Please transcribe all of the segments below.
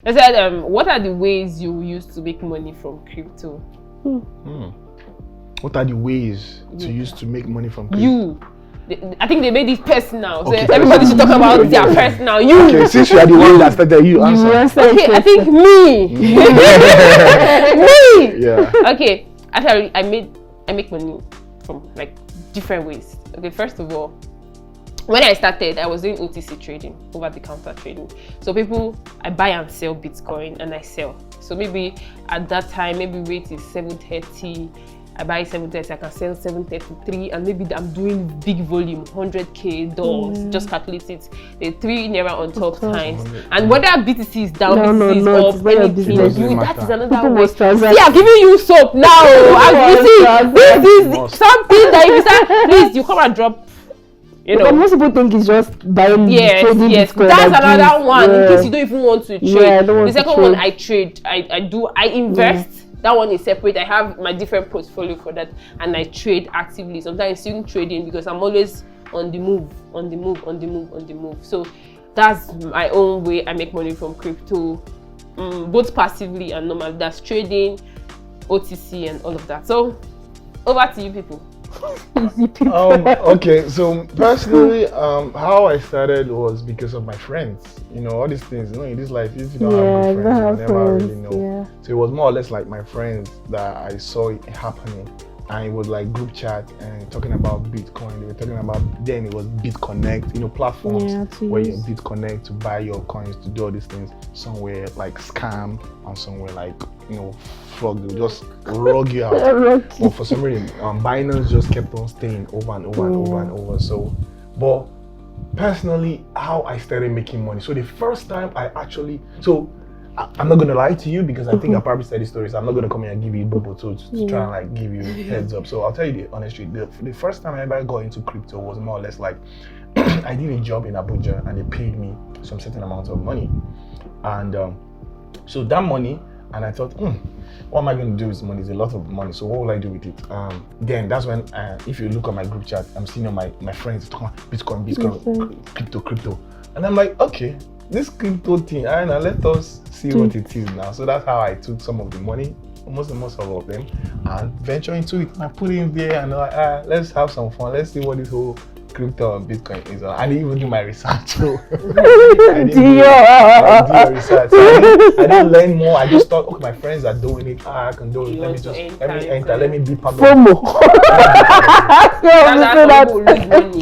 I said, what are the ways you use to make money from crypto? What are the ways to use to make money from crypto? You. I think they made it personal. So Okay, everybody should talk about their personal. You. Okay, since you are the one that started, you answer. Okay, I think me. Me. Yeah. Okay. Actually, I make money from like different ways. Okay, first of all, when I started, I was doing OTC trading, over the counter trading. So I buy and sell Bitcoin and I sell. So maybe at that time, maybe rate is 730. I buy 730, I can sell 733, and maybe I'm doing big volume, 100k dollars. Just calculate it. The 3 naira on top times, and whether BTC is down, BTC is up, anything. That is another way. See, I'm giving you soap now. This is something that if you start, please, you come and drop. You know, but most people think it's just buying. Yes. That's another one. In case you don't even want to trade. Yeah, the second one, I trade. I invest. That one is separate. I have my different portfolio for that, and I trade actively. Sometimes still trading because I'm always on the move. So that's my own way I make money from crypto, both passively and normal. That's trading, OTC, and all of that. So over to you people. Okay, so personally, how I started was because of my friends. You know, all these things. You know, in this life, if you don't have good friends, you never really know. Yeah. So it was more or less like my friends that I saw it happening, and it was like group chat and talking about Bitcoin. They were talking about, then it was BitConnect, you know, platforms where you BitConnect to buy your coins, to do all these things. Somewhere like scam, and somewhere like, you know, fraud. They will just rug you out. But for some reason, Binance just kept on staying over and over and over and over. So, but personally, how I started making money. So the first time I actually, I'm not gonna lie to you because I think I probably said the story, so I'm not gonna come here and give you bubble to try and like give you heads up. So I'll tell you the honest truth. The first time I ever got into crypto was more or less like I did a job in Abuja and they paid me some certain amount of money, and so that money, and I thought, what am I going to do with this money? It's a lot of money. So what will I do with it? Then that's when, if you look at my group chat, I'm seeing all my friends talking about Bitcoin, crypto. And I'm like, okay, this crypto thing, let us see what it is now. So that's how I took some of the money, most of them, and venture into it. And I put it in there and I'm like, let's have some fun. Let's see what this whole crypto and Bitcoin is. I didn't even do my research. So I didn't do my research. I didn't learn more. I just thought, okay, my friends are doing it. I can do it. Let me enter. Let me be part of it.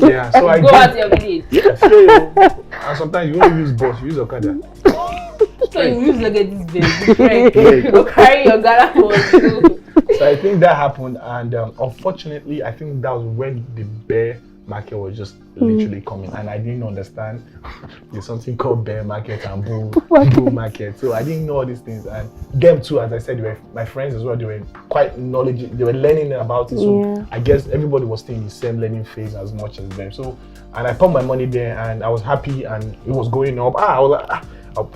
Yeah, so I go out your village. And sometimes you don't use bus, you use Okada. So you use like this baby. Go carry your Ghana phone. So I think that happened, and unfortunately, I think that was when the bear market was just literally coming, and I didn't understand there's something called bear market and bull market. So I didn't know all these things, and them too, as I said, they were my friends as well. They were quite knowledgeable. They were learning about it. So I guess everybody was still in the same learning phase as much as them. So, and I put my money there, and I was happy, and it was going up. I was like,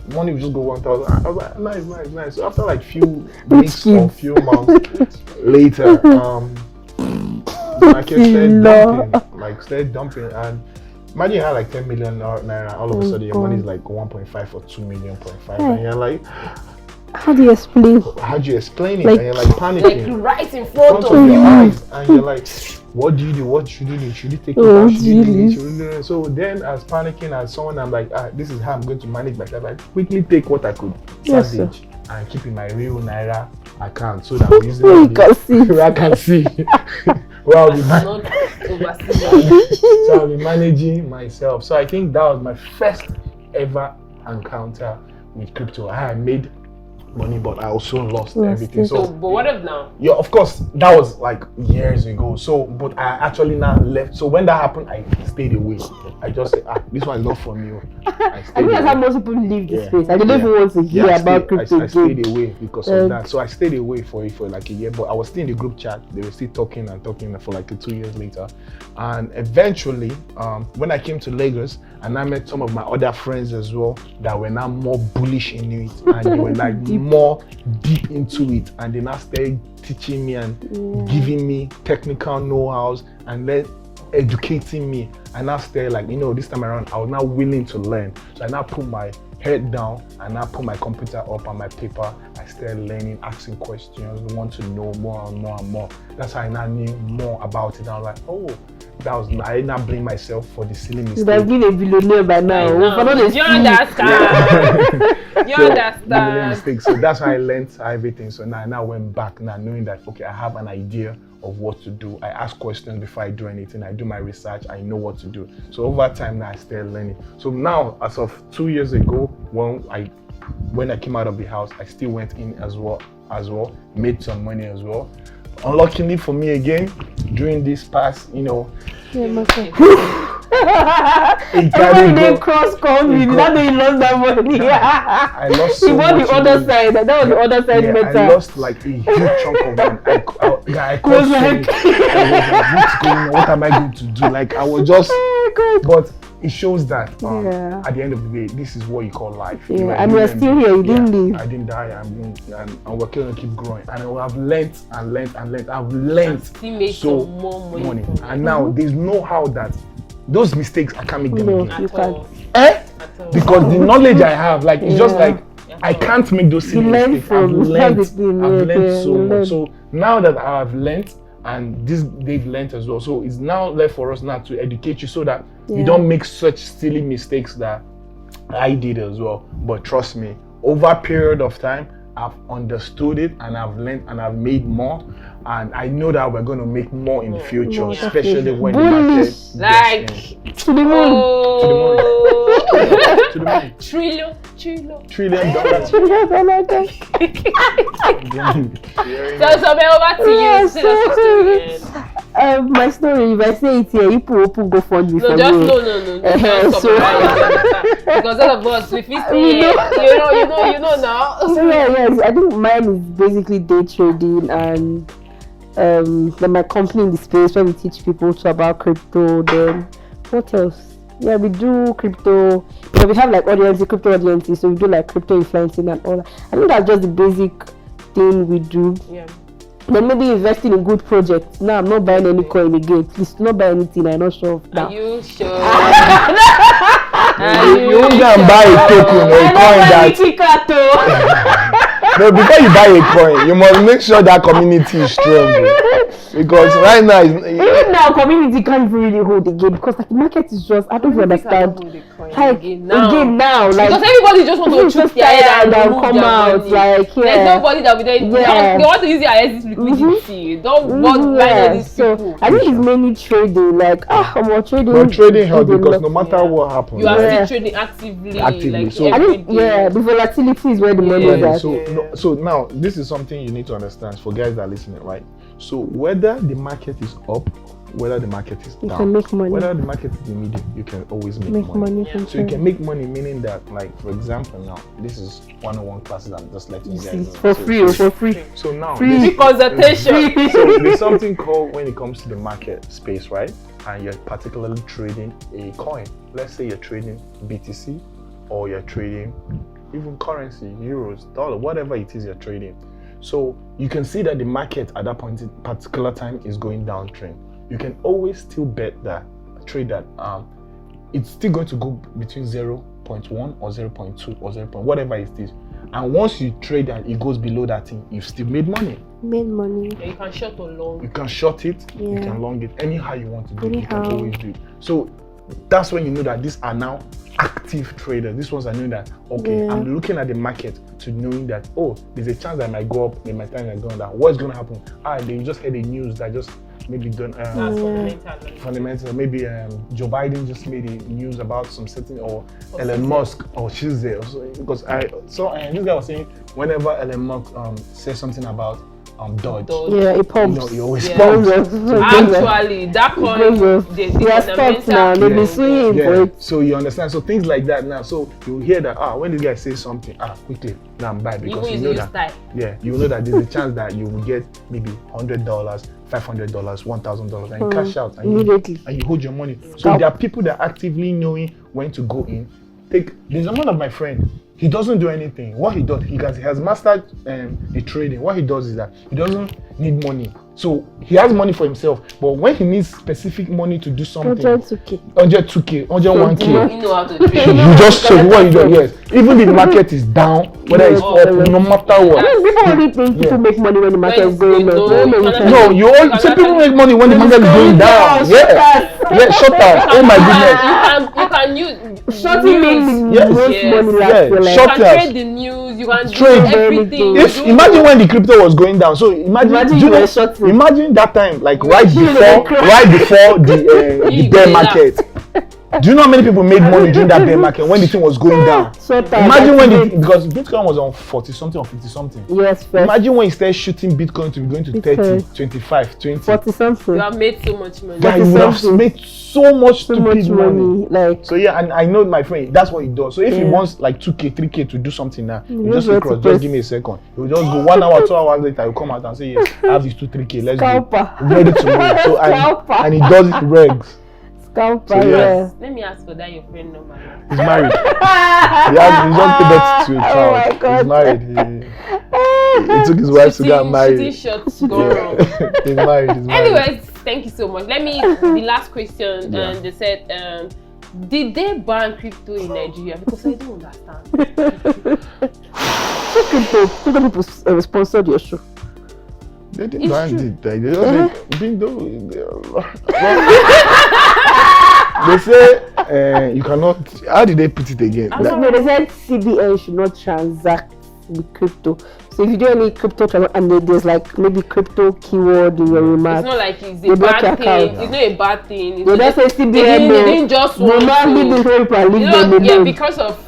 money would just go 1,000. I was like, nice. So after like few weeks or few months later, market started dumping, and imagine you had like 10 million naira, all of a sudden your money is like 1.5 or 2 million, 0.5, and you're like, how do you explain it? And you're like panicking, like right in front of your eyes, and you're like, what do you do? What should you do? Should you take it out? Should you do it? So then, as panicking as someone, I'm like, this is how I'm going to manage myself. I quickly take what I could salvage and keep in my real naira account, so that I'm using I can see. Well, so I'll be managing myself. So I think that was my first ever encounter with crypto. I made money, but I also lost everything. So, but what if now? Yeah, of course, that was like years ago. So, but I actually now left. So when that happened, I stayed away. I just said, this one is not for me. I think that's how most people leave this space. I don't even want to hear about crypto. I stayed away because of that. So I stayed away for like a year, but I was still in the group chat. They were still talking for like 2 years later. And eventually, when I came to Lagos, and I met some of my other friends as well that were now more bullish in it, and they were like more deep into it, and they now started teaching me and giving me technical know-hows and educating me. And now started like, this time around I was now willing to learn. So I now put my head down and I put my computer up and my paper. I started learning, asking questions, want to know more and more and more. That's how I now knew more about it. I was like, oh, I did not blame myself for the silly mistake. You have been a billionaire by now. You understand? You understand? So that's how I learned everything. So now I went back now knowing that, okay, I have an idea of what to do. I ask questions before I do anything. I do my research. I know what to do. So over time now I started learning. So now, as of 2 years ago, when I came out of the house, I still went in as well, made some money as well. Unluckily for me again, during this past, Everyone they cross coming. That day you lost that money. I lost so much. The other side. That was the other side better. I lost like a huge chunk of money. I called like, what's going on? What am I going to do? Like I was just, but it shows that at the end of the day, this is what you call life. Yeah, and we're still here. You didn't leave. I didn't die. And we're going to keep growing. And I've learned and learned and learned. I've learned so more money. And now there's no how that those mistakes I can't make them again. You can't. Because the knowledge I have, like it's just like I can't make those silly mistakes. I've learned so much. So now that I've learned, and they've learned as well. So it's now left for us now to educate you so that you don't make such silly mistakes that I did as well. But trust me, over a period of time, I've understood it and I've learned and I've made more. And I know that we're going to make more in the future, especially when the market to the moon. To the moon. Trillion. $1 So Someh, over to you. My story, if I say it here, you open GoFundMe for me. No. Because all of us, if we say you know now. So yes, I think mine is basically day trading and then my company in the space where we teach people about crypto. Then what else? Yeah, we do crypto. We have like crypto audiences, so we do like crypto influencing and all that. I think that's just the basic thing we do. Yeah. Then maybe investing in good projects. Now I'm not buying any coin again. Please do not buy anything. I'm not sure of that. Are you sure? You won't go and buy a token or a coin No, before you buy a coin, you must make sure that community is strong. Because right now, even now, community can't really hold the game because like the market is just, I don't understand. Like again now, like because everybody just want to choose their head and come out. Like there's nobody that will they want to use their head liquidity. Don't buy all these people. I think it's mainly trading. Like I'm trading. But trading helps because no matter what happens, you are still trading actively. Like, so I think the volatility is where the money is at. So now this is something you need to understand for guys that are listening, right? So whether the market is up, whether the market is down, you can make money. Whether the market is in the medium, you can always make money. So you can make money, meaning that, like for example, now this is 101 classes. I'm just letting you guys know. For free. So now free consultation. So there's something called when it comes to the market space, right? And you're particularly trading a coin. Let's say you're trading BTC, or you're trading even currency, euros, dollar, whatever it is you're trading. So you can see that the market at that point in particular time is going downtrend. You can always still bet that, trade that it's still going to go between 0.1 or 0.2 or 0. Whatever it is. And once you trade and it goes below that thing, you've still made money. Yeah, you can short or long. You can short it, you can long it, anyhow you want to do it, you can always do it. So that's when you know that these are now active traders. These ones are knowing that, I'm looking at the market to knowing that, there's a chance that I might go up, there might go down. What's going to happen? They just heard the news that just maybe done fundamental. Maybe Joe Biden just made a news about some certain, or Elon Musk or Tuesday. Because this guy was saying whenever Elon Musk says something about Dodge. It pumps. It always pumps. Actually, that coin, they are stopped now. They've been suing for it. So you understand. So things like that now. So you hear that when this guy says something, quickly now buy, because you know that. You know that there's a chance that you will get maybe $100, $500, $1,000, and you cash out immediately, and you hold your money. So there are people that are actively knowing when to go in. There's one of my friends. he doesn't do anything. What he does, he has mastered the trading. What he does is that he doesn't need money. So he has money for himself, but when he needs specific money to do something, 102K, 101K, you know how to trade. You just so what you do, yes. Even if the market is down, whether it's up, no matter what. People only think people make money when the market is going up. No, some people make money when the market is going down. Yeah, shut up. Oh my goodness. You can use shorting means most money last year. You can trade the news. You can trade everything. Imagine when the crypto was going down. So imagine that time, like right before the bear market. Do you know how many people made money during that bear market when the thing was going down? Imagine when because Bitcoin was on 40 something or 50 something. Yes, first. Imagine when you start shooting Bitcoin to be going to 30, 25, 20. 40 something. You have made so much money. Yeah, you would have made so much stupid money. Like, so yeah, and I know my friend, that's what he does. So if he wants like 2K, 3K to do something now, he just across, just give me a second. He will just go 1 hour, 2 hours later, he'll come out and say, yes, I have these 2, 3K, let's go. Ready to move. So and he does it regs. Let me ask for that your friend number. He's married. He just paid that to a child. Oh my God. He's married. He took his wife to get married. Shots go wrong. He's married. Anyways, thank you so much. Let me the last question. And they said, did they ban crypto in Nigeria? Because I don't understand. Crypto people sponsored your show. They didn't ban it. They just they say you cannot. How did they put it again? No, they said CBN should not transact with crypto. So if you do any crypto and there's like maybe crypto keyword in your remarks, it's not like it's a bad thing. It's not a bad thing. They just say CBN. They didn't just want to. Because of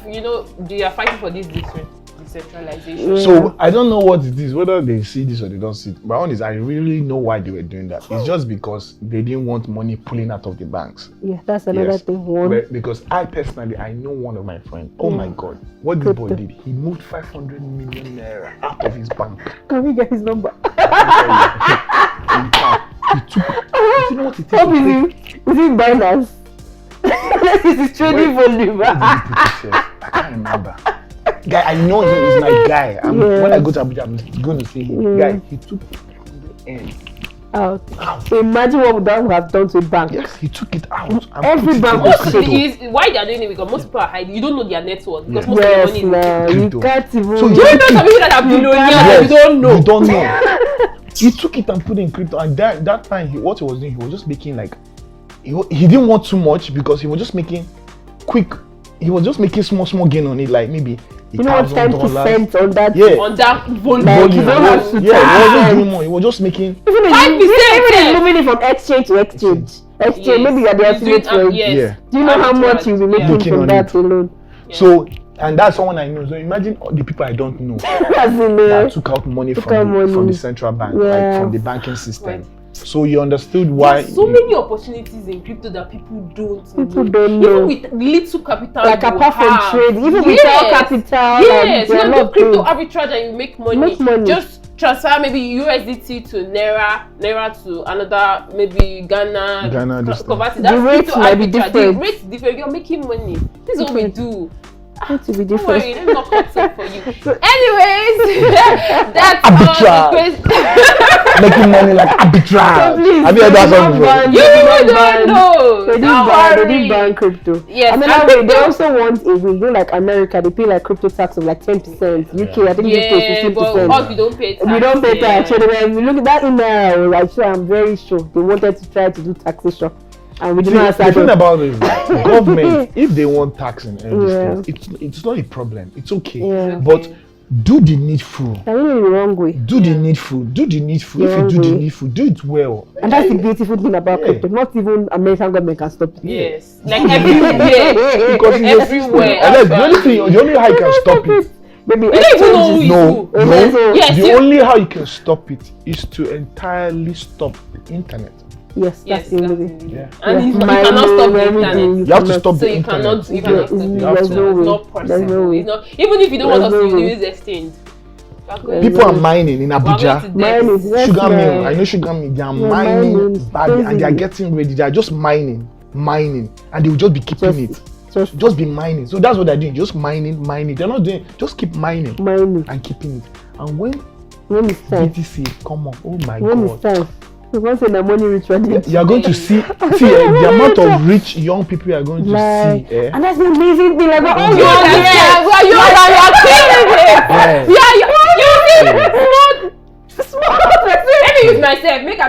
they are fighting for this decentralization. So I don't know what it is, whether they see this or they don't see it. My own is I really know why they were doing that. It's just because they didn't want money pulling out of the banks. Yeah, that's another thing. Because I personally, I know one of my friends. Oh my God, what this boy did? He moved 500 million naira out of his bank. Can we get his number? He took. You know what it is? Is it Binance? This is his trading volume. I can't remember. Guy, I know him. He's my guy. When I go to Abuja, I'm going to see him. Guy, he took it out. So imagine what that would have done to a bank. Yes, he took it out. Every bank why they are doing it because most people are hiding. You don't know their net worth because most of the money is you can't even. So you don't know some people that are billionaires. You don't know. You don't know. He took it and put it in crypto, and that time, what he was doing, he was just making like he didn't want too much because he was just making quick. He was just making small gain on it, like maybe. You know what, 10% on that? Yeah. On that volume. Like, he wasn't doing more. He was just making 5%. Even moving it from exchange to exchange. Maybe you are the estimate for it. Yes. Do you know how much you'll be making from that alone? Yeah. So, and that's someone I know. So imagine all the people I don't know that took out money from the central bank, like from the banking system. Right. So you understood why. There's so many opportunities in crypto that people don't know. Even with little capital, like apart from trade, even without capital. Yes, you can do crypto arbitrage and you make money. Just transfer maybe USDT to Naira to another maybe Ghana. Convert it. The rates might be different. The rates different. You're making money. This is what we do. To be different. Don't worry, let me not cut it for you. Anyways, that's arbitrage. Making money like arbitrage. Have you heard that song before? You don't know. They didn't ban crypto. Yes, I mean, they also want a win. Like America, they pay like crypto tax of like 10%. UK, I think they pay 15%. But us, we don't pay tax. We don't pay tax. So when we look at that in there, like, so I'm very sure they wanted to try to do taxation. And we didn't answer. The thing about it is that government, if they want tax in every state, it's not a problem. It's okay. But do the needful. I mean, in the wrong way. Do the needful. Do the needful. If you do the needful, do it well. And that's the beautiful thing about crypto. Not even American government can stop it. Yes. Like everywhere. Because everywhere. The only how you can stop it. Maybe the only how you can stop it is to entirely stop the internet. Yes, that's the only way. Yeah. And you cannot stop the internet. You have to stop the internet. You cannot stop it. There's no way. It's not possible. Even if you don't want us to use exchange. People are mining in Abuja. Sugar mill. I know sugar mill. They are mining badly and they are getting ready. They are just mining, and they will just be keeping it. Just be mining. So that's what they're doing. Just mining. They're not doing. Just keep mining and keeping it. And when it's time, BTC come up, oh my when God. it's time. Once in the money rich You're going to see the amount of rich young people you are going to see. And that's the amazing thing. Like, oh, you are killing it. Let me use myself. Make I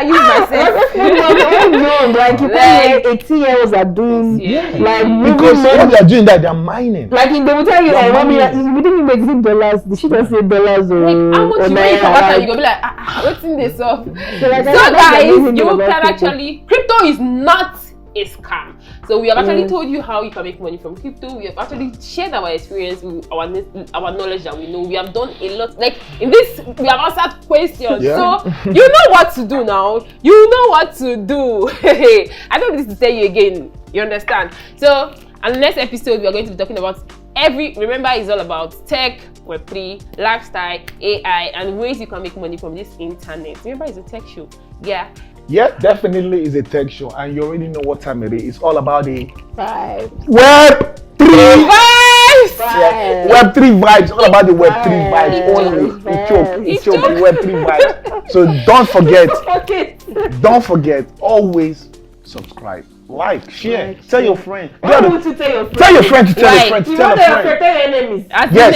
use myself. No, like you like 18-year-olds are doing like because when they are doing that, they're mining. Like they will tell you, like, what we didn't make $6. The shit don't say dollars or like, how much you make for water? You go be like, what's in this up? So guys, you can actually, crypto is not a scam. So we have actually told you how you can make money from crypto. We have actually shared our experience with our knowledge that we know. We have done a lot. Like in this, we have answered questions. So you know what to do now. You know what to do. I don't need to tell you again. You understand? So on the next episode, we are going to be talking about remember, it's all about tech, Web3, lifestyle, AI, and ways you can make money from this internet. Remember, it's a tech show. Yeah, definitely is a tech show, and you already know what time it is. It's all about the vibes. Web3Vibez. Web3Vibez. All about the Web3Vibez only. It's your Web3Vibez. So don't forget, always subscribe, like, share, tell your friend. Tell your friend to tell your friend. Tell your enemies. Everybody.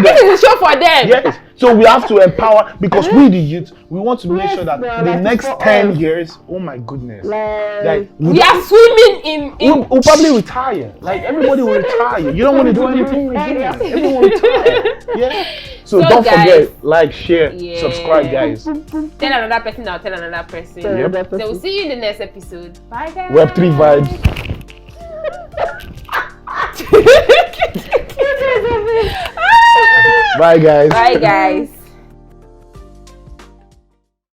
This is a show for them. Yes. So we have to empower, because we the youth, we want to make sure that the next 10 years, oh my goodness, like we are swimming in we'll probably retire. Like everybody will retire. You don't want to do anything again. Everyone will retire. Yeah. So don't forget, like, share, subscribe, guys. Tell another person now. Tell another person. So we'll see you in the next episode. Bye, guys. Web3Vibez. Bye, guys. Bye, guys.